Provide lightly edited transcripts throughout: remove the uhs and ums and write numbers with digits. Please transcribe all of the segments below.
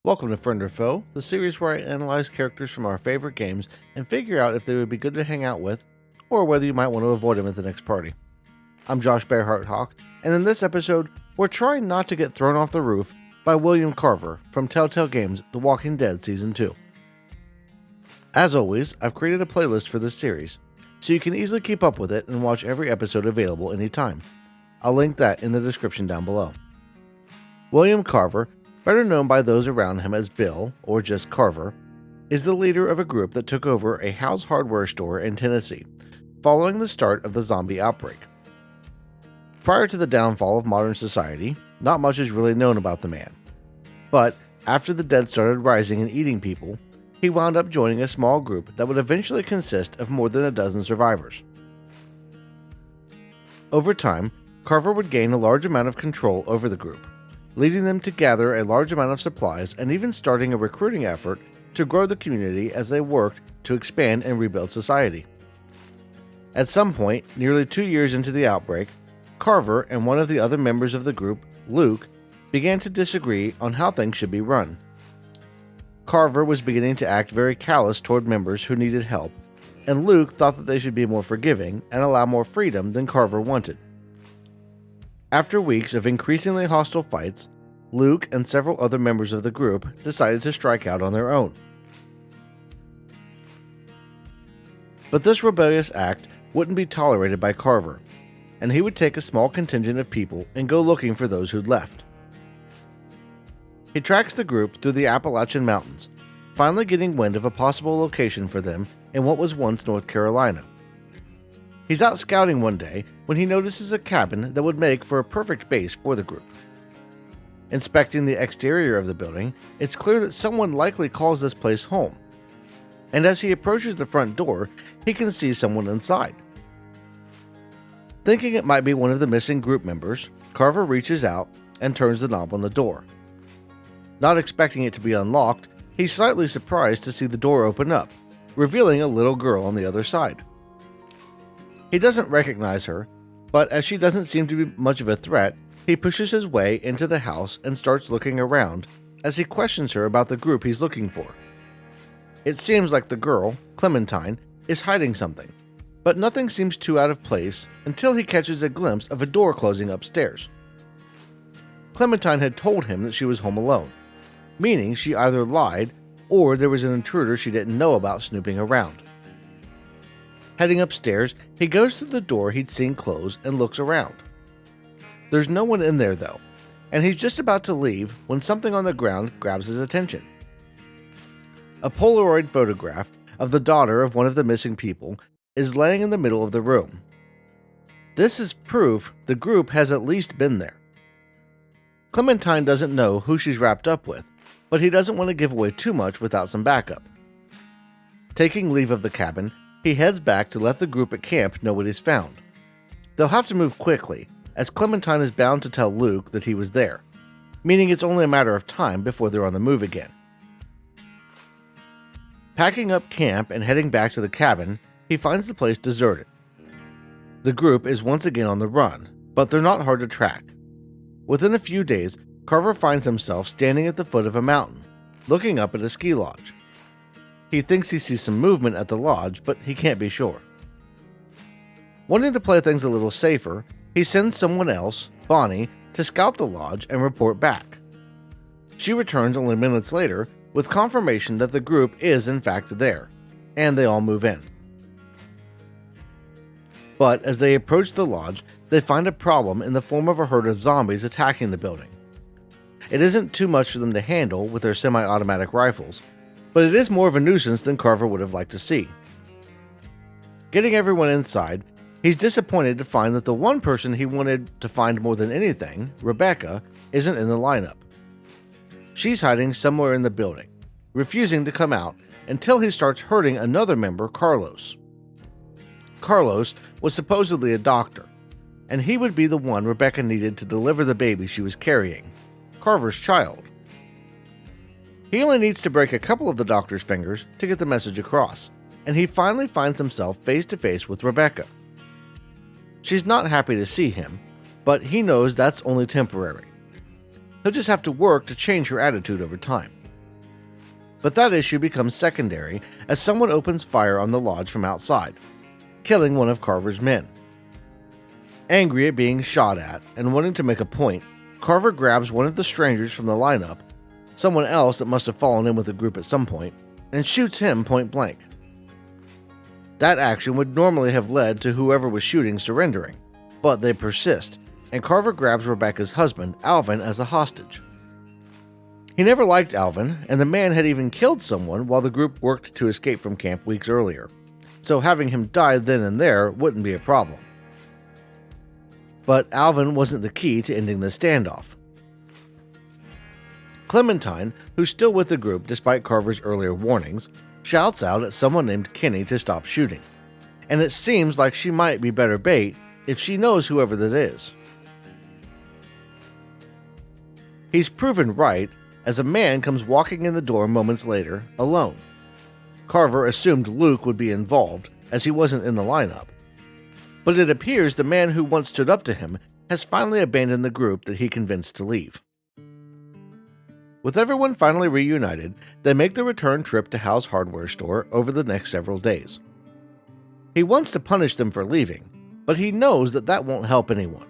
Welcome to Friend or Foe, the series where I analyze characters from our favorite games and figure out if they would be good to hang out with, or whether you might want to avoid them at the next party. I'm Josh Bearheart Hawk, and in this episode, we're trying not to get thrown off the roof by William Carver from Telltale Games' The Walking Dead Season 2. As always, I've created a playlist for this series, so you can easily keep up with it and watch every episode available anytime. I'll link that in the description down below. William Carver, better known by those around him as Bill, or just Carver, is the leader of a group that took over a Howe's hardware store in Tennessee, following the start of the zombie outbreak. Prior to the downfall of modern society, not much is really known about the man. But after the dead started rising and eating people, he wound up joining a small group that would eventually consist of more than a dozen survivors. Over time, Carver would gain a large amount of control over the group, leading them to gather a large amount of supplies and even starting a recruiting effort to grow the community as they worked to expand and rebuild society. At some point, nearly 2 years into the outbreak, Carver and one of the other members of the group, Luke, began to disagree on how things should be run. Carver was beginning to act very callous toward members who needed help, and Luke thought that they should be more forgiving and allow more freedom than Carver wanted. After weeks of increasingly hostile fights, Luke and several other members of the group decided to strike out on their own. But this rebellious act wouldn't be tolerated by Carver, and he would take a small contingent of people and go looking for those who'd left. He tracks the group through the Appalachian Mountains, finally getting wind of a possible location for them in what was once North Carolina. He's out scouting one day when he notices a cabin that would make for a perfect base for the group. Inspecting the exterior of the building, it's clear that someone likely calls this place home. And as he approaches the front door, he can see someone inside. Thinking it might be one of the missing group members, Carver reaches out and turns the knob on the door. Not expecting it to be unlocked, he's slightly surprised to see the door open up, revealing a little girl on the other side. He doesn't recognize her, but as she doesn't seem to be much of a threat, he pushes his way into the house and starts looking around as he questions her about the group he's looking for. It seems like the girl, Clementine, is hiding something, but nothing seems too out of place until he catches a glimpse of a door closing upstairs. Clementine had told him that she was home alone, meaning she either lied or there was an intruder she didn't know about snooping around. Heading upstairs, he goes through the door he'd seen close and looks around. There's no one in there though, and he's just about to leave when something on the ground grabs his attention. A Polaroid photograph of the daughter of one of the missing people is laying in the middle of the room. This is proof the group has at least been there. Clementine doesn't know who she's wrapped up with, but he doesn't want to give away too much without some backup. Taking leave of the cabin, he heads back to let the group at camp know what he's found. They'll have to move quickly, as Clementine is bound to tell Luke that he was there, meaning it's only a matter of time before they're on the move again. Packing up camp and heading back to the cabin, he finds the place deserted. The group is once again on the run, but they're not hard to track. Within a few days, Carver finds himself standing at the foot of a mountain, looking up at a ski lodge. He thinks he sees some movement at the lodge, but he can't be sure. Wanting to play things a little safer, he sends someone else, Bonnie, to scout the lodge and report back. She returns only minutes later with confirmation that the group is in fact there, and they all move in. But as they approach the lodge, they find a problem in the form of a herd of zombies attacking the building. It isn't too much for them to handle with their semi-automatic rifles, but it is more of a nuisance than Carver would have liked to see. Getting everyone inside, he's disappointed to find that the one person he wanted to find more than anything, Rebecca, isn't in the lineup. She's hiding somewhere in the building, refusing to come out until he starts hurting another member, Carlos. Carlos was supposedly a doctor, and he would be the one Rebecca needed to deliver the baby she was carrying, Carver's child. He only needs to break a couple of the doctor's fingers to get the message across, and he finally finds himself face to face with Rebecca. She's not happy to see him, but he knows that's only temporary. He'll just have to work to change her attitude over time. But that issue becomes secondary as someone opens fire on the lodge from outside, killing one of Carver's men. Angry at being shot at and wanting to make a point, Carver grabs one of the strangers from the lineup, someone else that must have fallen in with the group at some point, and shoots him point blank. That action would normally have led to whoever was shooting surrendering, but they persist, and Carver grabs Rebecca's husband, Alvin, as a hostage. He never liked Alvin, and the man had even killed someone while the group worked to escape from camp weeks earlier, so having him die then and there wouldn't be a problem. But Alvin wasn't the key to ending the standoff. Clementine, who's still with the group despite Carver's earlier warnings, shouts out at someone named Kenny to stop shooting, and it seems like she might be better bait if she knows whoever that is. He's proven right, as a man comes walking in the door moments later, alone. Carver assumed Luke would be involved, as he wasn't in the lineup. But it appears the man who once stood up to him has finally abandoned the group that he convinced to leave. With everyone finally reunited, they make the return trip to Howe's hardware store over the next several days. He wants to punish them for leaving, but he knows that that won't help anyone.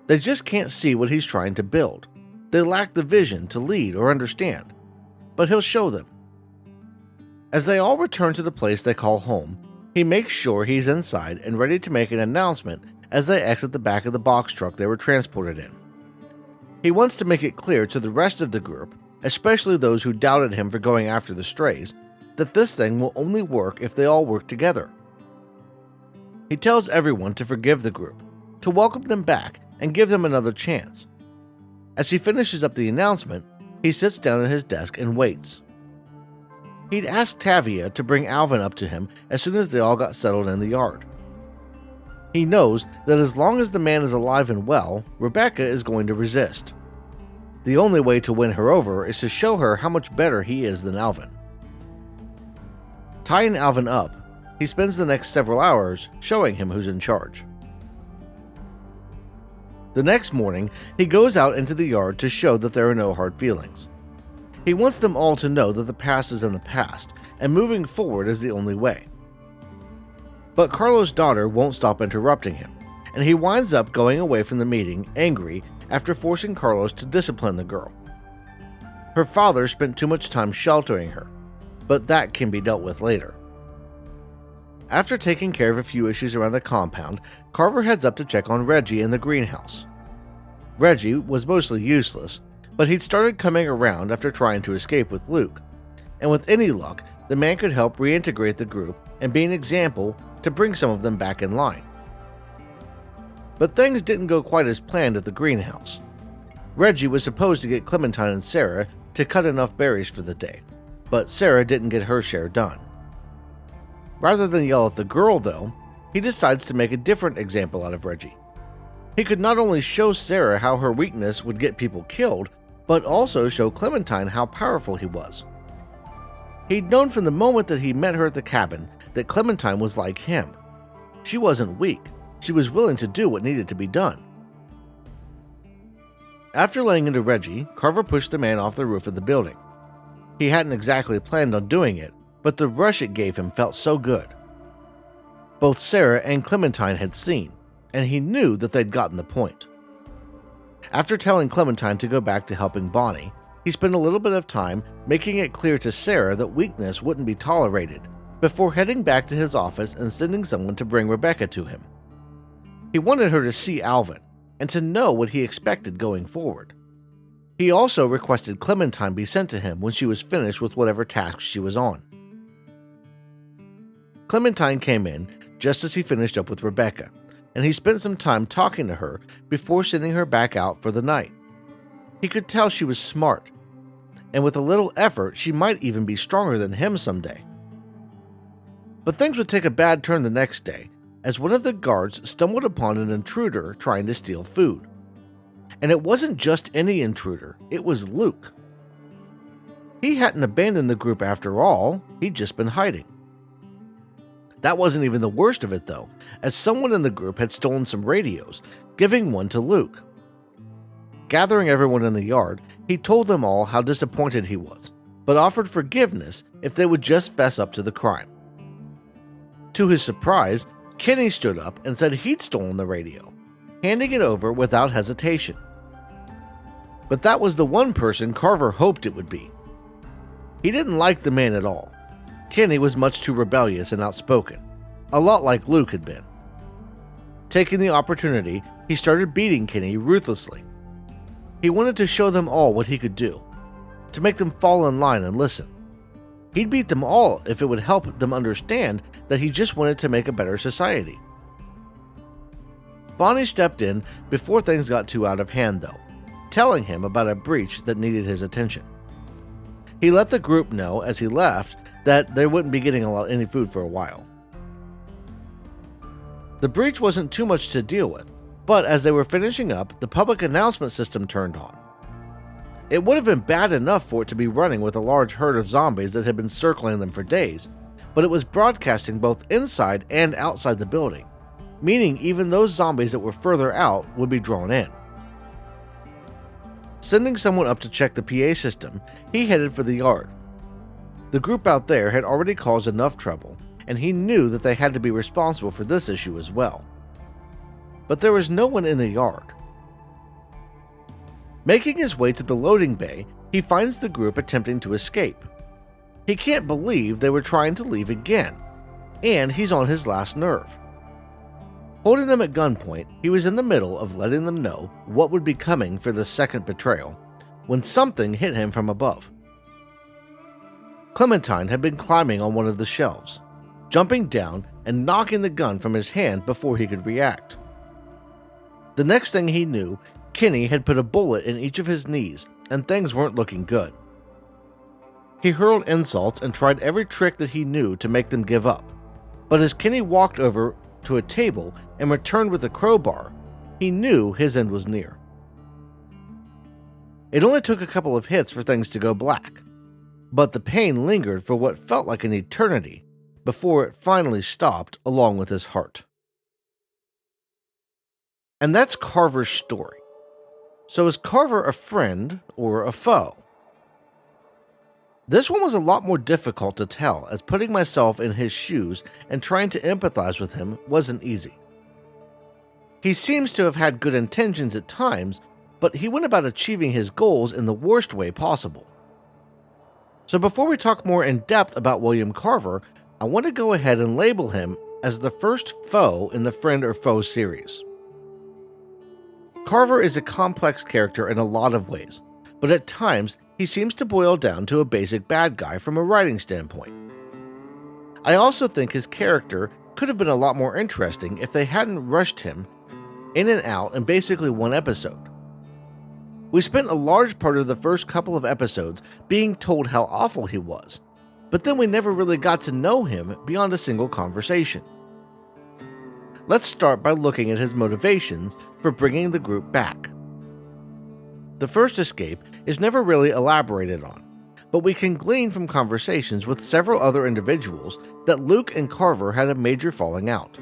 They just can't see what he's trying to build. They lack the vision to lead or understand, but he'll show them. As they all return to the place they call home, he makes sure he's inside and ready to make an announcement as they exit the back of the box truck they were transported in. He wants to make it clear to the rest of the group, especially those who doubted him for going after the strays, that this thing will only work if they all work together. He tells everyone to forgive the group, to welcome them back and give them another chance. As he finishes up the announcement, he sits down at his desk and waits. He'd asked Tavia to bring Alvin up to him as soon as they all got settled in the yard. He knows that as long as the man is alive and well, Rebecca is going to resist. The only way to win her over is to show her how much better he is than Alvin. Tying Alvin up, he spends the next several hours showing him who's in charge. The next morning, he goes out into the yard to show that there are no hard feelings. He wants them all to know that the past is in the past, and moving forward is the only way. But Carlos' daughter won't stop interrupting him, and he winds up going away from the meeting angry after forcing Carlos to discipline the girl. Her father spent too much time sheltering her, but that can be dealt with later. After taking care of a few issues around the compound, Carver heads up to check on Reggie in the greenhouse. Reggie was mostly useless, but he'd started coming around after trying to escape with Luke, and with any luck, the man could help reintegrate the group and be an example to bring some of them back in line. But things didn't go quite as planned at the greenhouse. Reggie was supposed to get Clementine and Sarah to cut enough berries for the day, but Sarah didn't get her share done. Rather than yell at the girl, though, he decides to make a different example out of Reggie. He could not only show Sarah how her weakness would get people killed, but also show Clementine how powerful he was. He'd known from the moment that he met her at the cabin that Clementine was like him. She wasn't weak. She was willing to do what needed to be done. After laying into Reggie, Carver pushed the man off the roof of the building. He hadn't exactly planned on doing it, but the rush it gave him felt so good. Both Sarah and Clementine had seen, and he knew that they'd gotten the point. After telling Clementine to go back to helping Bonnie, he spent a little bit of time making it clear to Sarah that weakness wouldn't be tolerated, before heading back to his office and sending someone to bring Rebecca to him. He wanted her to see Alvin, and to know what he expected going forward. He also requested Clementine be sent to him when she was finished with whatever task she was on. Clementine came in just as he finished up with Rebecca, and he spent some time talking to her before sending her back out for the night. He could tell she was smart, and with a little effort she might even be stronger than him someday. But things would take a bad turn the next day, as one of the guards stumbled upon an intruder trying to steal food. And it wasn't just any intruder, it was Luke. He hadn't abandoned the group after all, he'd just been hiding. That wasn't even the worst of it though, as someone in the group had stolen some radios, giving one to Luke. Gathering everyone in the yard, he told them all how disappointed he was, but offered forgiveness if they would just fess up to the crime. To his surprise, Kenny stood up and said he'd stolen the radio, handing it over without hesitation. But that was the one person Carver hoped it would be. He didn't like the man at all. Kenny was much too rebellious and outspoken, a lot like Luke had been. Taking the opportunity, he started beating Kenny ruthlessly. He wanted to show them all what he could do, to make them fall in line and listen. He'd beat them all if it would help them understand that he just wanted to make a better society. Bonnie stepped in before things got too out of hand though, telling him about a breach that needed his attention. He let the group know as he left that they wouldn't be getting any food for a while. The breach wasn't too much to deal with, but as they were finishing up, the public announcement system turned on. It would have been bad enough for it to be running with a large herd of zombies that had been circling them for days, but it was broadcasting both inside and outside the building, meaning even those zombies that were further out would be drawn in. Sending someone up to check the PA system, he headed for the yard. The group out there had already caused enough trouble, and he knew that they had to be responsible for this issue as well. But there was no one in the yard. Making his way to the loading bay, he finds the group attempting to escape. He can't believe they were trying to leave again, and he's on his last nerve. Holding them at gunpoint, he was in the middle of letting them know what would be coming for the second betrayal, when something hit him from above. Clementine had been climbing on one of the shelves, jumping down and knocking the gun from his hand before he could react. The next thing he knew, Kenny had put a bullet in each of his knees, and things weren't looking good. He hurled insults and tried every trick that he knew to make them give up, but as Kenny walked over to a table and returned with a crowbar, he knew his end was near. It only took a couple of hits for things to go black, but the pain lingered for what felt like an eternity before it finally stopped along with his heart. And that's Carver's story. So is Carver a friend or a foe? This one was a lot more difficult to tell, as putting myself in his shoes and trying to empathize with him wasn't easy. He seems to have had good intentions at times, but he went about achieving his goals in the worst way possible. So before we talk more in depth about William Carver, I want to go ahead and label him as the first foe in the Friend or Foe series. Carver is a complex character in a lot of ways, but at times he seems to boil down to a basic bad guy from a writing standpoint. I also think his character could have been a lot more interesting if they hadn't rushed him in and out in basically one episode. We spent a large part of the first couple of episodes being told how awful he was, but then we never really got to know him beyond a single conversation. Let's start by looking at his motivations for bringing the group back. The first escape is never really elaborated on, but we can glean from conversations with several other individuals that Luke and Carver had a major falling out.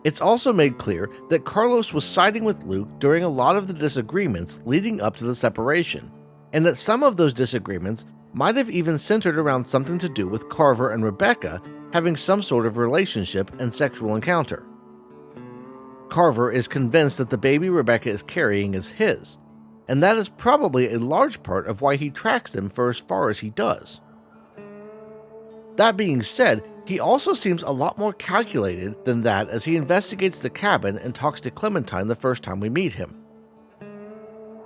It's also made clear that Carlos was siding with Luke during a lot of the disagreements leading up to the separation, and that some of those disagreements might have even centered around something to do with Carver and Rebecca having some sort of relationship and sexual encounter. Carver is convinced that the baby Rebecca is carrying is his, and that is probably a large part of why he tracks them for as far as he does. That being said, he also seems a lot more calculated than that as he investigates the cabin and talks to Clementine the first time we meet him.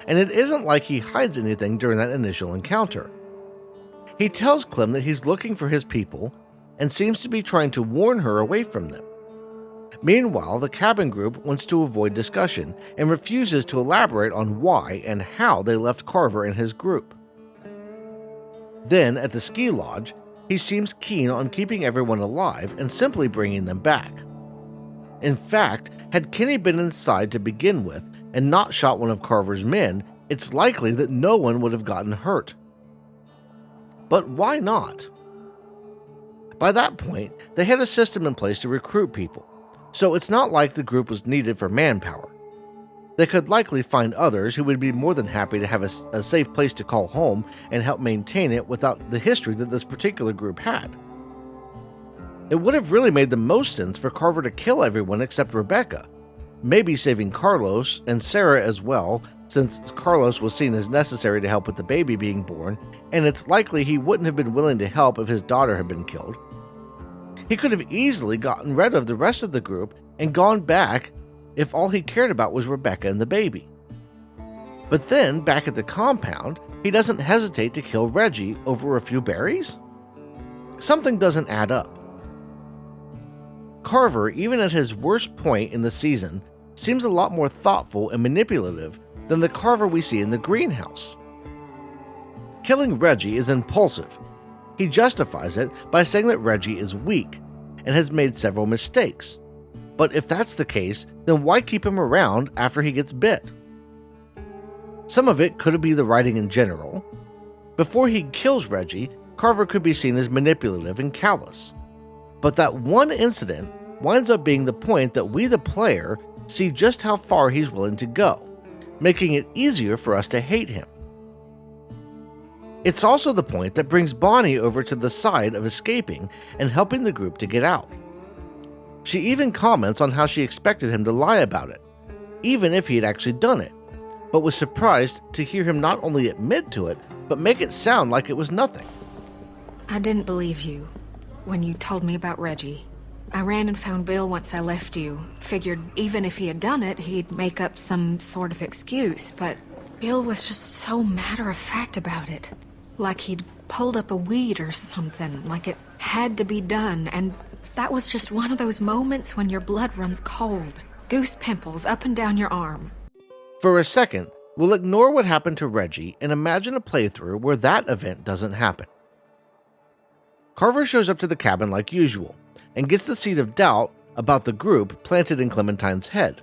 And it isn't like he hides anything during that initial encounter. He tells Clem that he's looking for his people and seems to be trying to warn her away from them. Meanwhile, the cabin group wants to avoid discussion and refuses to elaborate on why and how they left Carver and his group. Then, at the ski lodge, he seems keen on keeping everyone alive and simply bringing them back. In fact, had Kenny been inside to begin with and not shot one of Carver's men, it's likely that no one would have gotten hurt. But why not? By that point, they had a system in place to recruit people, so it's not like the group was needed for manpower. they could likely find others who would be more than happy to have a safe place to call home and help maintain it without the history that this particular group had. It would have really made the most sense for Carver to kill everyone except Rebecca, maybe saving Carlos and Sarah as well, since Carlos was seen as necessary to help with the baby being born, and it's likely he wouldn't have been willing to help if his daughter had been killed. He could have easily gotten rid of the rest of the group and gone back if all he cared about was Rebecca and the baby. But then, back at the compound, he doesn't hesitate to kill Reggie over a few berries? Something doesn't add up. Carver, even at his worst point in the season, seems a lot more thoughtful and manipulative than the Carver we see in the greenhouse. Killing Reggie is impulsive. He justifies it by saying that Reggie is weak and has made several mistakes. But if that's the case, then why keep him around after he gets bit? Some of it could be the writing in general. Before he kills Reggie, Carver could be seen as manipulative and callous. But that one incident winds up being the point that we, the player, see just how far he's willing to go, making it easier for us to hate him. It's also the point that brings Bonnie over to the side of escaping and helping the group to get out. She even comments on how she expected him to lie about it, even if he had actually done it, but was surprised to hear him not only admit to it, but make it sound like it was nothing. I didn't believe you when you told me about Reggie. I ran and found Bill once I left you. Figured even if he had done it, he'd make up some sort of excuse, but Bill was just so matter-of-fact about it. Like he'd pulled up a weed or something, like it had to be done, and that was just one of those moments when your blood runs cold. Goose pimples up and down your arm. For a second, we'll ignore what happened to Reggie and imagine a playthrough where that event doesn't happen. Carver shows up to the cabin like usual, and gets the seed of doubt about the group planted in Clementine's head.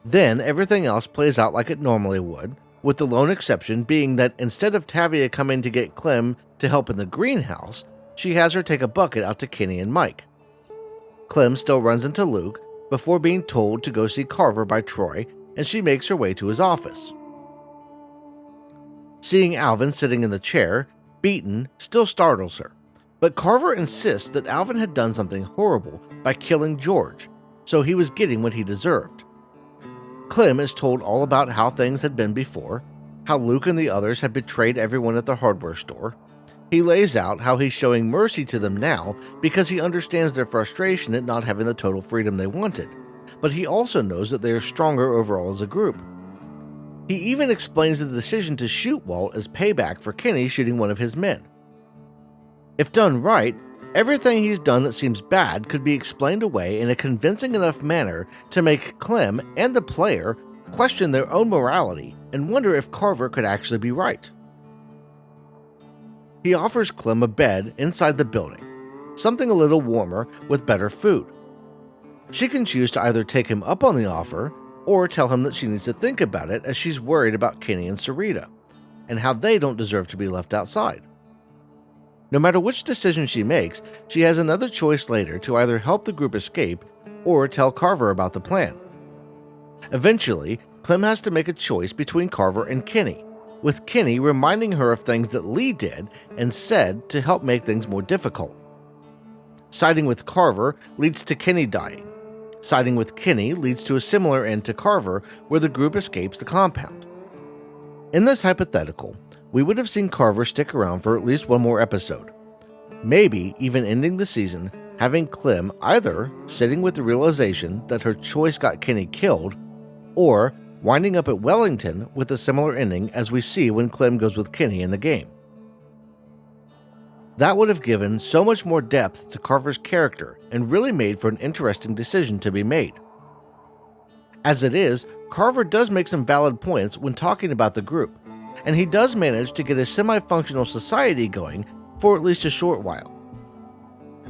Then everything else plays out like it normally would, with the lone exception being that instead of Tavia coming to get Clem to help in the greenhouse, she has her take a bucket out to Kenny and Mike. Clem still runs into Luke before being told to go see Carver by Troy, and she makes her way to his office. Seeing Alvin sitting in the chair, beaten, still startles her, but Carver insists that Alvin had done something horrible by killing George, so he was getting what he deserved. Clem is told all about how things had been before, how Luke and the others had betrayed everyone at the hardware store. He lays out how he's showing mercy to them now because he understands their frustration at not having the total freedom they wanted, but he also knows that they are stronger overall as a group. He even explains the decision to shoot Walt as payback for Kenny shooting one of his men. If done right, everything he's done that seems bad could be explained away in a convincing enough manner to make Clem and the player question their own morality and wonder if Carver could actually be right. He offers Clem a bed inside the building, something a little warmer with better food. She can choose to either take him up on the offer or tell him that she needs to think about it as she's worried about Kenny and Sarita, and how they don't deserve to be left outside. No matter which decision she makes, she has another choice later to either help the group escape or tell Carver about the plan. Eventually, Clem has to make a choice between Carver and Kenny, with Kenny reminding her of things that Lee did and said to help make things more difficult. Siding with Carver leads to Kenny dying. Siding with Kenny leads to a similar end to Carver where the group escapes the compound. In this hypothetical, we would have seen Carver stick around for at least one more episode, maybe even ending the season having Clem either sitting with the realization that her choice got Kenny killed, or winding up at Wellington with a similar ending as we see when Clem goes with Kenny in the game. That would have given so much more depth to Carver's character and really made for an interesting decision to be made. As it is, Carver does make some valid points when talking about the group, and he does manage to get a semi-functional society going for at least a short while.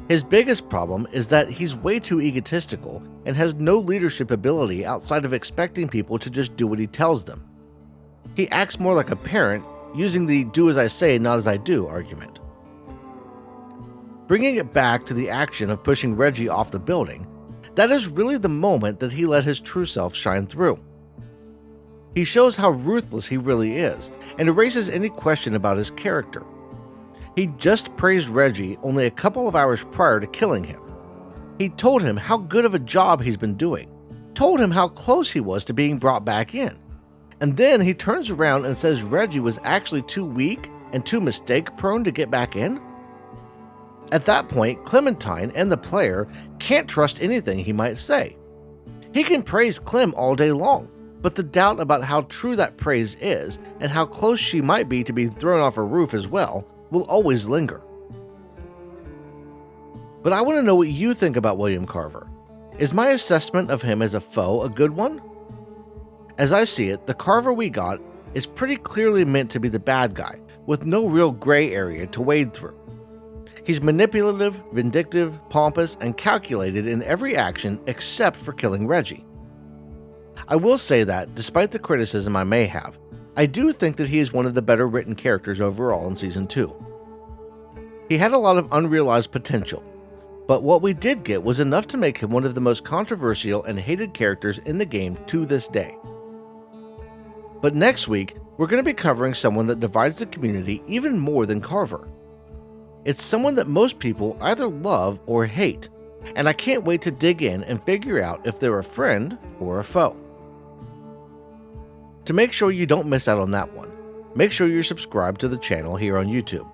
His biggest problem is that he's way too egotistical and has no leadership ability outside of expecting people to just do what he tells them. He acts more like a parent, using the do as I say, not as I do argument. Bringing it back to the action of pushing Reggie off the building, that is really the moment that he let his true self shine through. He shows how ruthless he really is and erases any question about his character. He just praised Reggie only a couple of hours prior to killing him. He told him how good of a job he's been doing, told him how close he was to being brought back in. And then he turns around and says Reggie was actually too weak and too mistake-prone to get back in? At that point, Clementine and the player can't trust anything he might say. He can praise Clem all day long, but the doubt about how true that praise is and how close she might be to be thrown off a roof as well will always linger. But I want to know what you think about William Carver. Is my assessment of him as a foe a good one? As I see it, the Carver we got is pretty clearly meant to be the bad guy, with no real gray area to wade through. He's manipulative, vindictive, pompous, and calculated in every action except for killing Reggie. I will say that, despite the criticism I may have, I do think that he is one of the better written characters overall in Season 2. He had a lot of unrealized potential, but what we did get was enough to make him one of the most controversial and hated characters in the game to this day. But next week, we're going to be covering someone that divides the community even more than Carver. It's someone that most people either love or hate, and I can't wait to dig in and figure out if they're a friend or a foe. To make sure you don't miss out on that one, make sure you're subscribed to the channel here on YouTube.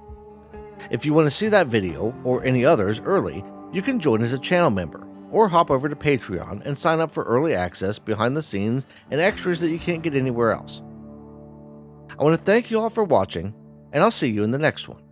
If you want to see that video or any others early, you can join as a channel member or hop over to Patreon and sign up for early access, behind the scenes, and extras that you can't get anywhere else. I want to thank you all for watching, and I'll see you in the next one.